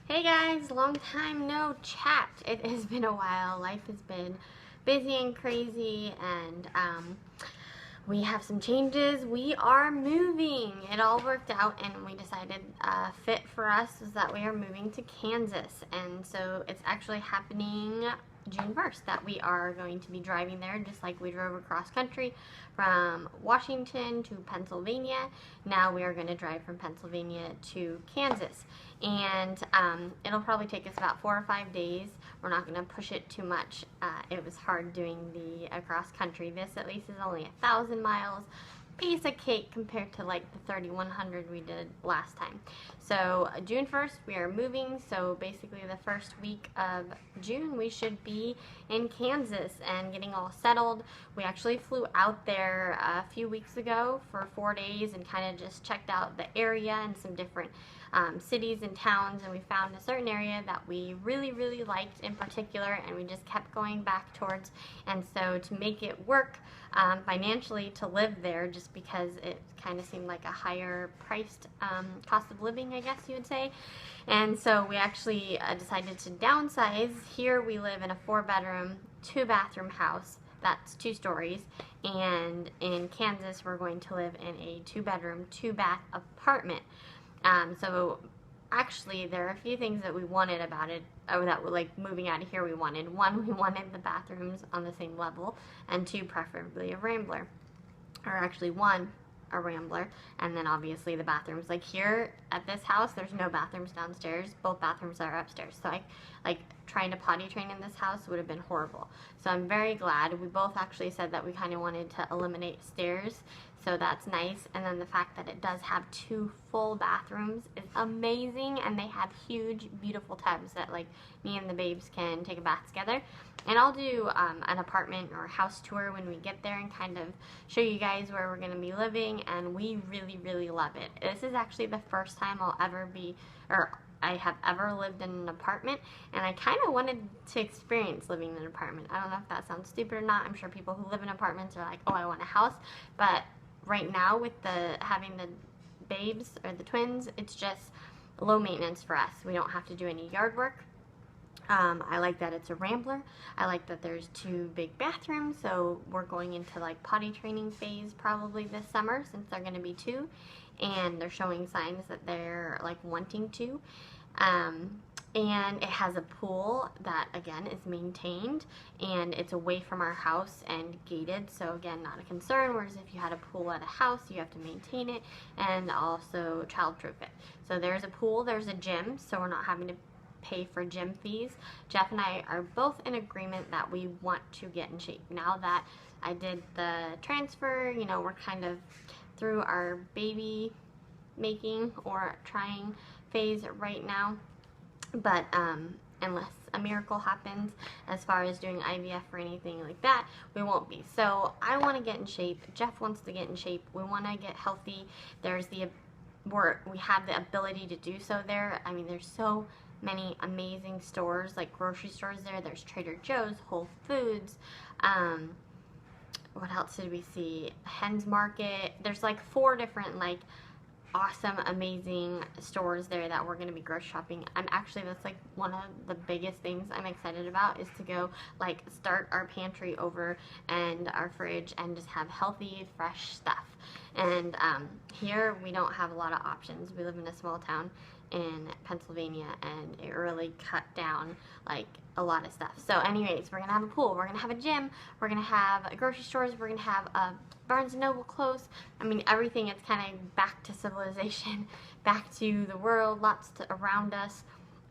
Hey guys, long time no chat. It has been a while. Life has been busy and crazy, and we have some changes. We are moving. It all worked out, and we decided fit for us is that we are moving to Kansas, and so it's actually happening June 1st that we are going to be driving there, just like we drove across country from Washington to Pennsylvania. Now we are going to drive from Pennsylvania to Kansas, and it'll probably take us about 4 or 5 days. We're not going to push it too much. It was hard doing the across country. This at least is only 1,000 miles. Piece of cake compared to like the 3,100 we did last time. So June 1st we are moving, so basically the first week of June we should be in Kansas and getting all settled. We actually flew out there a few weeks ago for 4 days and kind of just checked out the area and some different cities and towns, and we found a certain area that we really liked in particular, and we just kept going back towards. And so to make it work financially to live there, just because it kind of seemed like a higher priced cost of living, I guess you would say. And so we actually decided to downsize. Here we live in a 4-bedroom, 2-bathroom house. That's 2 stories. And in Kansas, we're going to live in a 2-bedroom, 2-bath apartment. So actually, there are a few things that we wanted about it, or that were like moving out of here we wanted. One, we wanted the bathrooms on the same level, and 2, preferably a Rambler. Or actually 1, a Rambler, and then obviously the bathrooms. Like here at this house, there's no bathrooms downstairs. Both bathrooms are upstairs. So like trying to potty train in this house would have been horrible. So I'm very glad. We both actually said that we kind of wanted to eliminate stairs, so that's nice. And then the fact that it does have 2 full bathrooms is amazing, and they have huge, beautiful tubs that like me and the babes can take a bath together. And I'll do an apartment or house tour when we get there and kind of show you guys where we're going to be living, and we really love it. This is actually the first time I'll ever be, or I have ever lived in an apartment, and I kind of wanted to experience living in an apartment. I don't know if that sounds stupid or not. I'm sure people who live in apartments are like, oh, I want a house, but right now with having the babes or the twins, it's just low maintenance for us. We don't have to do any yard work. I like that it's a Rambler. I like that there's 2 big bathrooms, so we're going into like potty training phase probably this summer, since they're going to be 2, and they're showing signs that they're like wanting to. And it has a pool that again is maintained, and it's away from our house and gated, so again not a concern, whereas if you had a pool at a house you have to maintain it and also childproof it. So there's a pool, there's a gym, so we're not having to pay for gym fees. Jeff and I are both in agreement that we want to get in shape. Now that I did the transfer, you know, we're kind of through our baby making or trying phase right now, but unless a miracle happens as far as doing IVF or anything like that, we won't be. So I want to get in shape. Jeff wants to get in shape. We want to get healthy. We have the ability to do so there. I mean, there's so many amazing stores, like grocery stores there. There's Trader Joe's, Whole Foods, what else did we see? Hens Market. There's like 4 different like awesome, amazing stores there that we're going to be grocery shopping. That's like one of the biggest things I'm excited about, is to go like start our pantry over and our fridge and just have healthy, fresh stuff. And here we don't have a lot of options. We live in a small town in Pennsylvania, and it really cut down like a lot of stuff. So anyways, we're gonna have a pool, we're gonna have a gym, we're gonna have grocery stores, we're gonna have a Barnes & Noble close. I mean, everything is kind of back to civilization, back to the world, around us.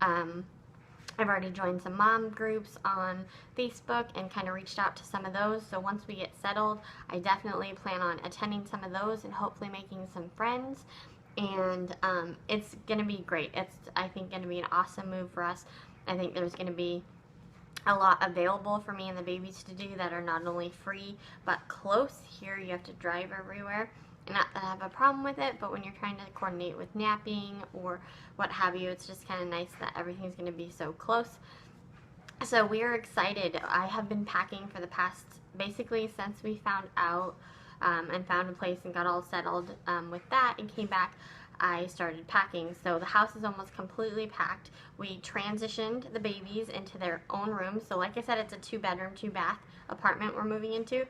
I've already joined some mom groups on Facebook and kind of reached out to some of those. So once we get settled, I definitely plan on attending some of those and hopefully making some friends. And it's going to be great. It's, I think, going to be an awesome move for us. I think there's going to be a lot available for me and the babies to do that are not only free but close. Here you have to drive everywhere, and not that I have a problem with it, but when you're trying to coordinate with napping or what have you, it's just kind of nice that everything's going to be so close. So we are excited. I have been packing for the past, basically since we found out and found a place and got all settled with that and came back. I started packing. So the house is almost completely packed. We transitioned the babies into their own room. So like I said, it's a 2-bedroom, 2-bath apartment we're moving into.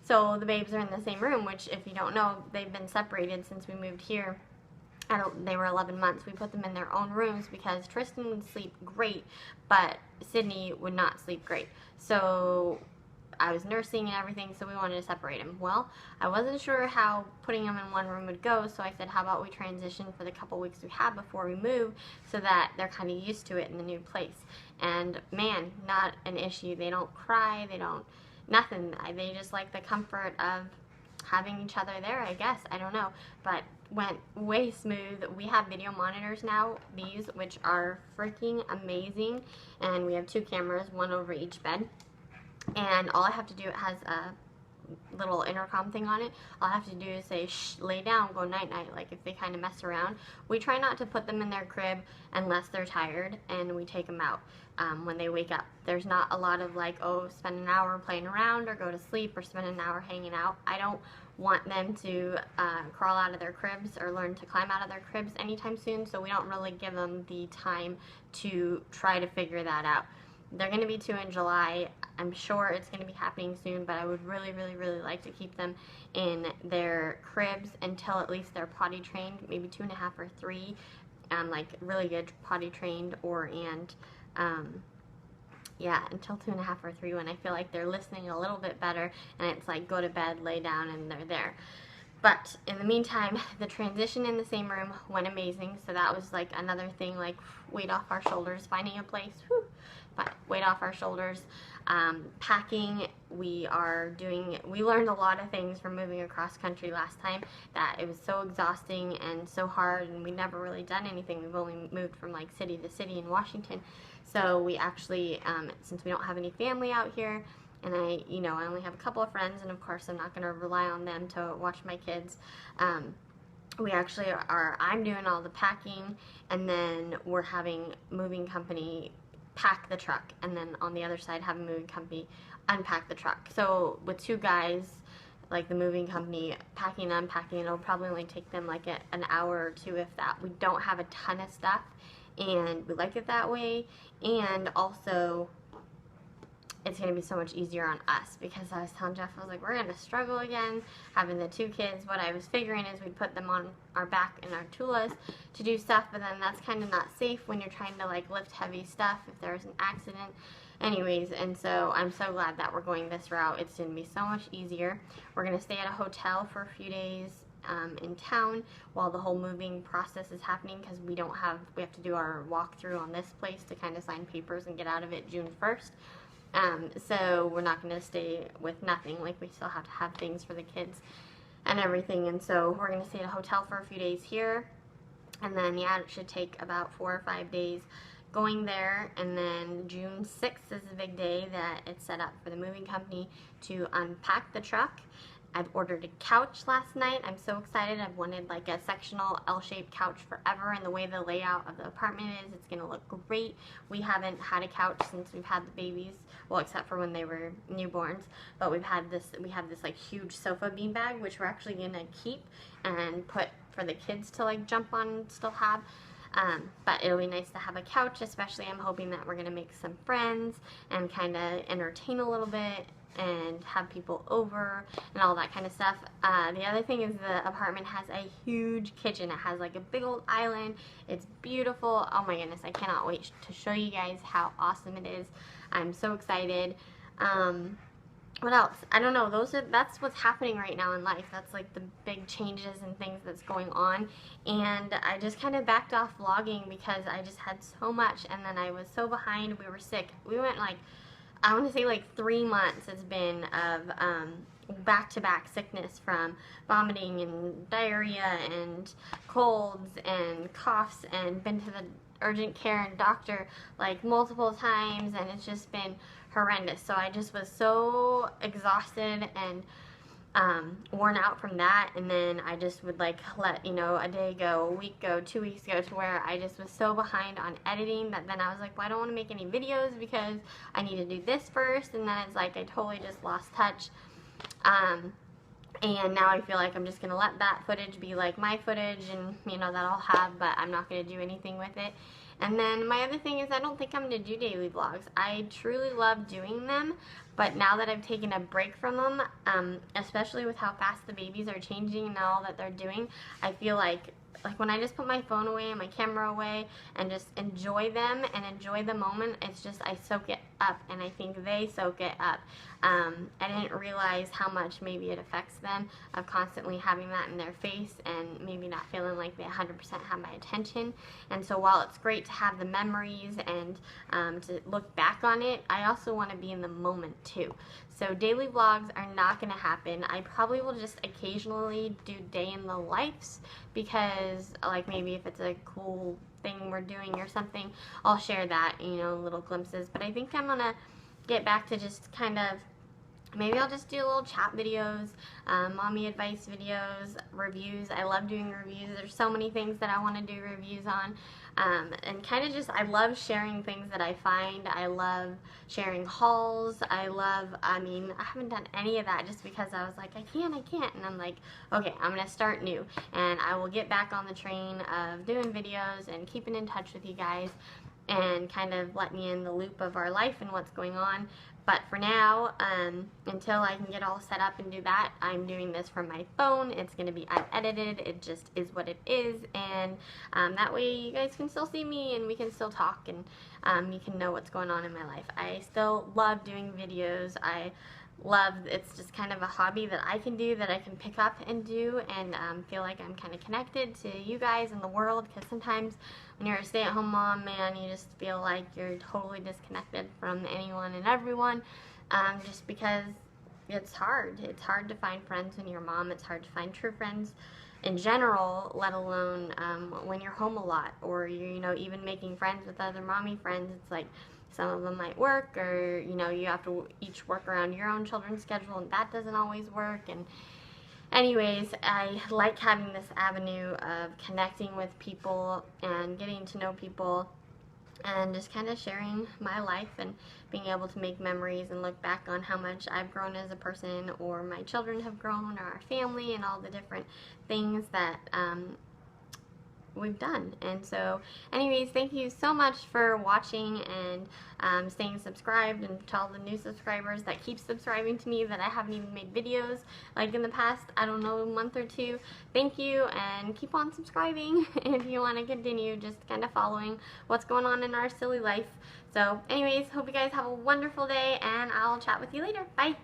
So the babes are in the same room, which if you don't know, they've been separated since we moved here. They were 11 months. We put them in their own rooms because Tristan would sleep great, but Sydney would not sleep great. So I was nursing and everything, so we wanted to separate them. Well, I wasn't sure how putting them in one room would go, so I said, how about we transition for the couple weeks we have before we move so that they're kind of used to it in the new place. And man, not an issue. They don't cry, they don't, nothing. They just like the comfort of having each other there, I guess. I don't know, but went way smooth. We have video monitors now, these, which are freaking amazing, and we have 2 cameras, one over each bed, and all I have to do, it has a little intercom thing on it. All I have to do is say, shh, lay down, go night night, like if they kind of mess around. We try not to put them in their crib unless they're tired, and we take them out when they wake up. There's not a lot of like, oh, spend an hour playing around or go to sleep or spend an hour hanging out. I don't want them to crawl out of their cribs or learn to climb out of their cribs anytime soon, so we don't really give them the time to try to figure that out. They're going to be 2 in July. I'm sure it's going to be happening soon, but I would really, really, really like to keep them in their cribs until at least they're potty trained, maybe 2.5 or 3, like really good potty trained, yeah, until 2.5 or 3 when I feel like they're listening a little bit better and it's like go to bed, lay down, and they're there. But in the meantime, the transition in the same room went amazing, so that was like another thing, like weight off our shoulders, finding a place, whew, but weight off our shoulders. Packing, we learned a lot of things from moving across country last time, that it was so exhausting and so hard, and we'd never really done anything. We've only moved from like city to city in Washington, so we actually, since we don't have any family out here, and I only have a couple of friends, and of course I'm not going to rely on them to watch my kids. We actually I'm doing all the packing, and then we're having moving company pack the truck, and then on the other side have a moving company unpack the truck. So with 2 guys, like the moving company packing and unpacking, it'll probably only take them like an hour or 2, if that. We don't have a ton of stuff, and we like it that way, and also it's going to be so much easier on us, because I was telling Jeff, I was like, we're going to struggle again having the 2 kids. What I was figuring is we'd put them on our back in our tulas to do stuff, but then that's kind of not safe when you're trying to like lift heavy stuff if there's an accident. Anyways, and so I'm so glad that we're going this route. It's going to be so much easier. We're going to stay at a hotel for a few days in town while the whole moving process is happening, because we have to do our walkthrough on this place to kind of sign papers and get out of it June 1st. So we're not going to stay with nothing. Like, we still have to have things for the kids and everything, and so we're going to stay at a hotel for a few days here, and then yeah, it should take about 4 or 5 days going there, and then June 6th is the big day that it's set up for the moving company to unpack the truck. I've ordered a couch last night. I'm so excited. I've wanted like a sectional L-shaped couch forever, and the way the layout of the apartment is, it's going to look great. We haven't had a couch since we've had the babies, well, except for when they were newborns, but we have this like huge sofa beanbag, which we're actually going to keep and put for the kids to like jump on and still have. But it'll be nice to have a couch, especially I'm hoping that we're going to make some friends and kind of entertain a little bit and have people over and all that kind of stuff. The other thing is the apartment has a huge kitchen. It has like a big old island. It's beautiful. Oh my goodness, I cannot wait to show you guys how awesome it is. I'm so excited. What else? I don't know. That's what's happening right now in life. That's like the big changes and things that's going on. And I just kind of backed off vlogging because I just had so much, and then I was so behind. We were sick. We went like, I want to say like 3 months it's been of back-to-back sickness from vomiting and diarrhea and colds and coughs, and been to the urgent care and doctor like multiple times, and it's just been horrendous. So I just was so exhausted and worn out from that, and then I just would like let a day go, a week go, 2 weeks go, to where I just was so behind on editing that then I was like, well, I don't want to make any videos because I need to do this first, and then it's like I totally just lost touch. And now I feel like I'm just going to let that footage be like my footage, and you know, that I'll have, but I'm not going to do anything with it. And then my other thing is, I don't think I'm going to do daily vlogs. I truly love doing them, but now that I've taken a break from them, especially with how fast the babies are changing and all that they're doing, I feel like when I just put my phone away and my camera away and just enjoy them and enjoy the moment, it's just, I soak it up, and I think they soak it up. I didn't realize how much maybe it affects them of constantly having that in their face and maybe not feeling like they 100% have my attention. And so while it's great to have the memories and to look back on it, I also want to be in the moment too. So daily vlogs are not going to happen. I probably will just occasionally do day in the lives, because like maybe if it's a cool thing we're doing or something, I'll share that, you know, little glimpses. But I think I'm going to get back to just kind of, maybe I'll just do little chat videos, mommy advice videos, reviews. I love doing reviews. There's so many things that I want to do reviews on. And kind of just, I love sharing things that I find. I love sharing hauls. I haven't done any of that just because I was like, I can't. And I'm like, okay, I'm going to start new. And I will get back on the train of doing videos and keeping in touch with you guys and kind of let me in the loop of our life and what's going on. But for now, until I can get all set up and do that, I'm doing this from my phone. It's going to be unedited. It just is what it is. And that way you guys can still see me and we can still talk, and you can know what's going on in my life. I still love doing videos. It's just kind of a hobby that I can do, that I can pick up and do, and feel like I'm kind of connected to you guys and the world, because sometimes when you're a stay-at-home mom, man, you just feel like you're totally disconnected from anyone and everyone, just because it's hard. It's hard to find friends when you're a mom. It's hard to find true friends in general, let alone when you're home a lot, or you're, you know, even making friends with other mommy friends. It's like some of them might work, or you know, you have to each work around your own children's schedule, and that doesn't always work. And anyways, I like having this avenue of connecting with people and getting to know people and just kind of sharing my life and being able to make memories and look back on how much I've grown as a person, or my children have grown, or our family, and all the different things that we've done. And so anyways, thank you so much for watching and staying subscribed, and to all the new subscribers that keep subscribing to me that I haven't even made videos like in the past, I don't know, a month or two. Thank you, and keep on subscribing if you want to continue just kind of following what's going on in our silly life. So anyways, hope you guys have a wonderful day, and I'll chat with you later. Bye!